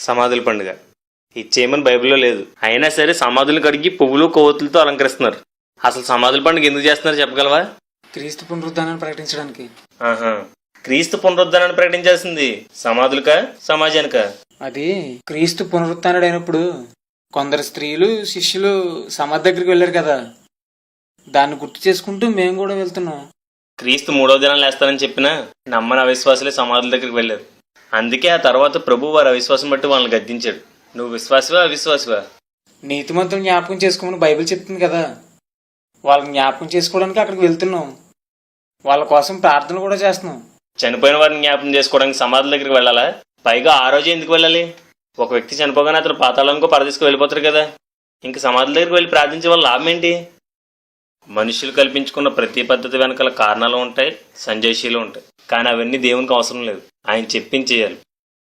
సమాధుల పండుగ ఇచ్చేయమని బైబిల్లో లేదు. అయినా సరే సమాధులు కడిగి పువ్వులు కొవ్వొత్తులతో అలంకరిస్తున్నారు. అసలు సమాధుల పండుగ ఎందుకు చేస్తున్నారు చెప్పగలవా? క్రీస్తు పునరుద్ధానాన్ని ప్రకటించడానికి. ఆహా, క్రీస్తు పునరుద్ధానాన్ని ప్రకటించాల్సింది సమాధులకా సమాజానికా? అది క్రీస్తు పునరుత్థానుడు అయినప్పుడు కొందరు స్త్రీలు శిష్యులు సమాధి దగ్గరికి వెళ్ళారు కదా, దాన్ని గుర్తు చేసుకుంటూ మేము కూడా వెళ్తున్నాం. క్రీస్తు మూడో దినాలు లేస్తానని చెప్పినా నమ్మని అవిశ్వాసులే సమాధుల దగ్గరికి వెళ్ళారు. అందుకే ఆ తర్వాత ప్రభు వారి అవిశ్వాసం బట్టి వాళ్ళని గద్దించాడు. నువ్వు విశ్వాసవా అవిశ్వాసవా? నీతిమంతులు జ్ఞాపకం చేసుకోమని బైబిల్ చెప్తుంది కదా, వాళ్ళని జ్ఞాపకం చేసుకోవడానికి అక్కడికి వెళ్తున్నాం. వాళ్ళ కోసం ప్రార్థన కూడా చేస్తున్నాం. చనిపోయిన వారిని జ్ఞాపకం చేసుకోవడానికి సమాధుల దగ్గరికి వెళ్ళాలా? పైగా ఆ రోజే ఎందుకు వెళ్ళాలి? ఒక వ్యక్తి చనిపోగానే అతను పాతాళానికో పరదేశకు వెళ్ళిపోతారు కదా, ఇంక సమాధుల దగ్గరికి వెళ్ళి ప్రార్థించే వాళ్ళ లాభం ఏంటి? మనుషులు కల్పించుకున్న ప్రతి పద్ధతి వెనకాల కారణాలు ఉంటాయి, సంజయశీలు ఉంటాయి. కానీ అవన్నీ దేవునికి అవసరం లేదు. ఆయన చెప్పింది చేయాలి,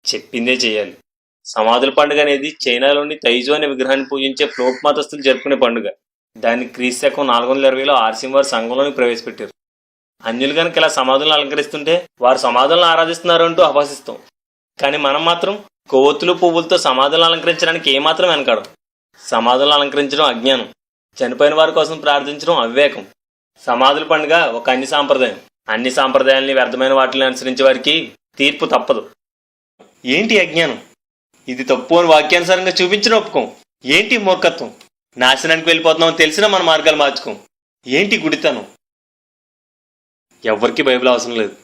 చెప్పిందే చేయాలి. సమాధుల పండుగ అనేది చైనాలోని తైజో అనే విగ్రహాన్ని పూజించే ఫ్లోక్ మతస్థులు జరుపుకునే పండుగ. దాన్ని క్రీస్తు 420లో ఆర్సిం వారి సంఘంలోని ప్రవేశపెట్టారు. అన్యులు కనుక ఇలా సమాధులను అలంకరిస్తుంటే వారు సమాధులను ఆరాధిస్తున్నారు అంటూ అభాసిస్తాం. కానీ మనం మాత్రం కొవ్వొత్తులు పువ్వులతో సమాధులను అలంకరించడానికి ఏమాత్రం వెనకాడం. సమాధులను అలంకరించడం అజ్ఞానం, చనిపోయిన వారి కోసం ప్రార్థించడం అవివేకం. సమాధుల పండుగ ఒక అన్ని సాంప్రదాయం. అన్ని సాంప్రదాయాల్ని వ్యర్థమైన వాటిని అనుసరించే వారికి తీర్పు తప్పదు. ఏంటి అజ్ఞానం? ఇది తప్పు అని వాక్యానుసారంగా చూపించిన ఒప్పుకోం. ఏంటి మూర్ఖత్వం? నాశనానికి వెళ్ళిపోతున్నామని తెలిసినా మన మార్గాలు మార్చుకోం. ఏంటి గుడితనం? ఎవ్వరికి బైబిల్ అవసరం లేదు.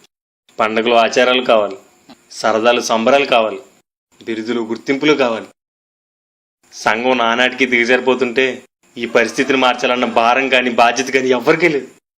పండుగలు ఆచారాలు కావాలి, సరదాలు సంబరాలు కావాలి, బిరుదులు గుర్తింపులు కావాలి. సంఘం నానాటికి దిగజారిపోతుంటే ఈ పరిస్థితిని మార్చాలన్న భారం కానీ బాధ్యత కానీ ఎవ్వరికీ లేదు.